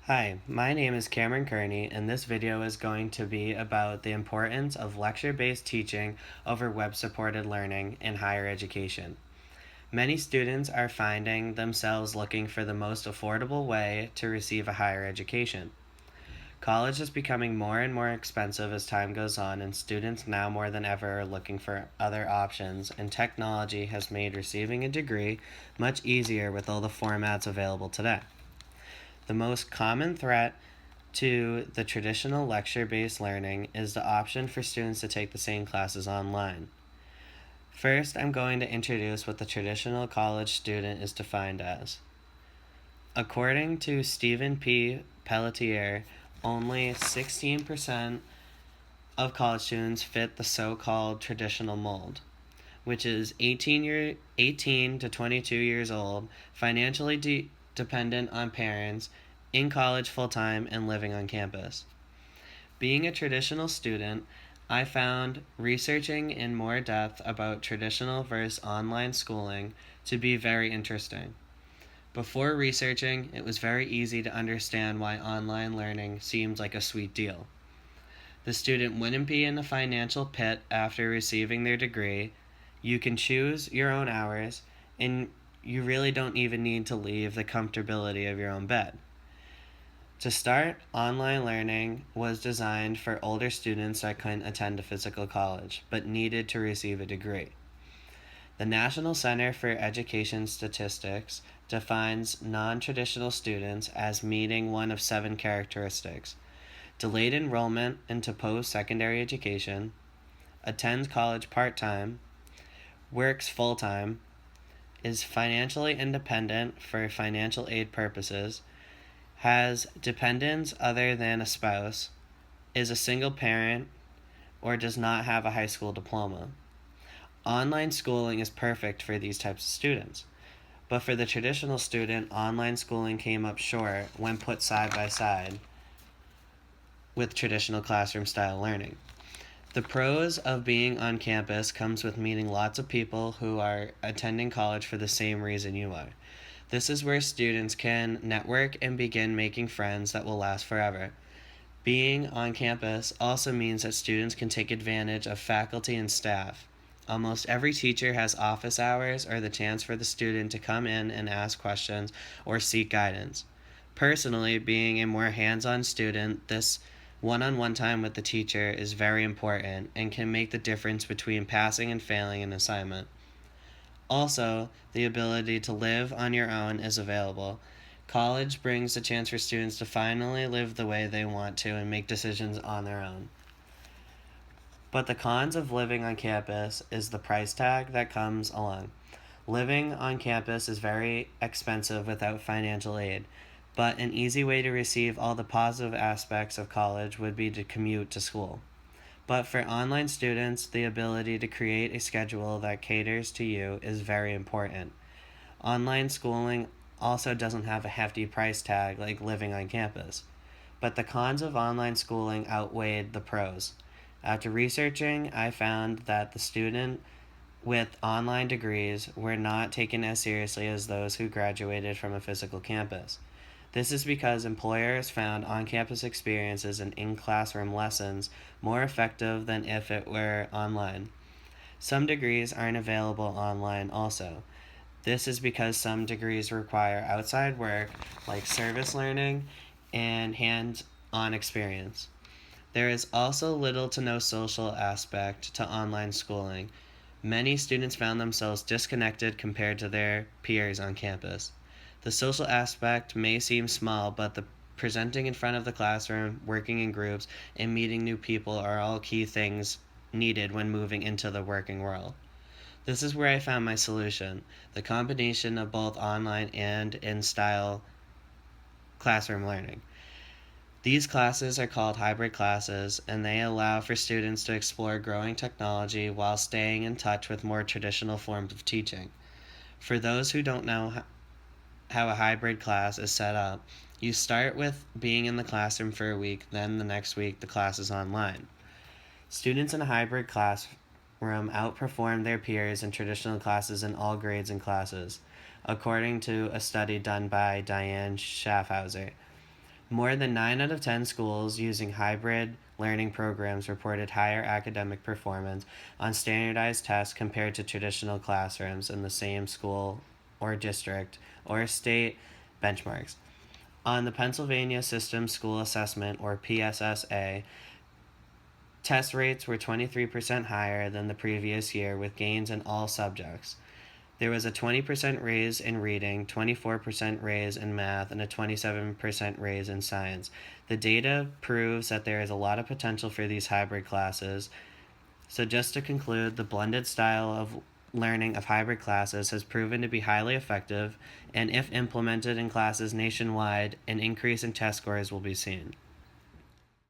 Hi, my name is Kearney, and this video is going to be about the importance of lecture-based teaching over web-supported learning in higher education. Many students are finding themselves looking for the most affordable way to receive a higher education. College is becoming more and more expensive as time goes on, and students now more than ever are looking for other options, and technology has made receiving a degree much easier with all the formats available today. The most common threat to the traditional lecture-based learning is the option for students to take the same classes online. First, I'm going to introduce what the traditional college student is defined as. According to Stephen P. Pelletier, only 16% of college students fit the so-called traditional mold, which is 18 to 22 years old, financially dependent on parents, in college full-time, and living on campus. Being a traditional student, I found researching in more depth about traditional versus online schooling to be very interesting. Before researching, it was very easy to understand why online learning seemed like a sweet deal. The student wouldn't be in a financial pit after receiving their degree. You can choose your own hours, and you really don't even need to leave the comfortability of your own bed. To start, online learning was designed for older students that couldn't attend a physical college but needed to receive a degree. The National Center for Education Statistics defines non-traditional students as meeting one of 7 characteristics: delayed enrollment into post-secondary education, attends college part-time, works full-time, is financially independent for financial aid purposes, has dependents other than a spouse, is a single parent, or does not have a high school diploma. Online schooling is perfect for these types of students. But for the traditional student, online schooling came up short when put side by side with traditional classroom style learning. The pros of being on campus comes with meeting lots of people who are attending college for the same reason you are. This is where students can network and begin making friends that will last forever. Being on campus also means that students can take advantage of faculty and staff. Almost every teacher has office hours or the chance for the student to come in and ask questions or seek guidance. Personally, being a more hands-on student, this one-on-one time with the teacher is very important and can make the difference between passing and failing an assignment. Also, the ability to live on your own is available. College brings the chance for students to finally live the way they want to and make decisions on their own. But the cons of living on campus is the price tag that comes along. Living on campus is very expensive without financial aid, but an easy way to receive all the positive aspects of college would be to commute to school. But for online students, the ability to create a schedule that caters to you is very important. Online schooling also doesn't have a hefty price tag like living on campus, but the cons of online schooling outweighed the pros. After researching, I found that the student with online degrees were not taken as seriously as those who graduated from a physical campus. This is because employers found on-campus experiences and in-classroom lessons more effective than if it were online. Some degrees aren't available online also. This is because some degrees require outside work like service learning and hands-on experience. There is also little to no social aspect to online schooling. Many students found themselves disconnected compared to their peers on campus. The social aspect may seem small, but the presenting in front of the classroom, working in groups, and meeting new people are all key things needed when moving into the working world. This is where I found my solution: the combination of both online and in-style classroom learning. These classes are called hybrid classes, and they allow for students to explore growing technology while staying in touch with more traditional forms of teaching. For those who don't know how a hybrid class is set up, you start with being in the classroom for a week, then the next week the class is online. Students in a hybrid classroom outperform their peers in traditional classes in all grades and classes, according to a study done by Diane Schaffhauser. More than 9 out of 10 schools using hybrid learning programs reported higher academic performance on standardized tests compared to traditional classrooms in the same school or district or state benchmarks. On the Pennsylvania System School Assessment, or PSSA, test rates were 23% higher than the previous year, with gains in all subjects. There was a 20% raise in reading, 24% raise in math, and a 27% raise in science. The data proves that there is a lot of potential for these hybrid classes. So, just to conclude, the blended style of learning of hybrid classes has proven to be highly effective, and if implemented in classes nationwide, an increase in test scores will be seen.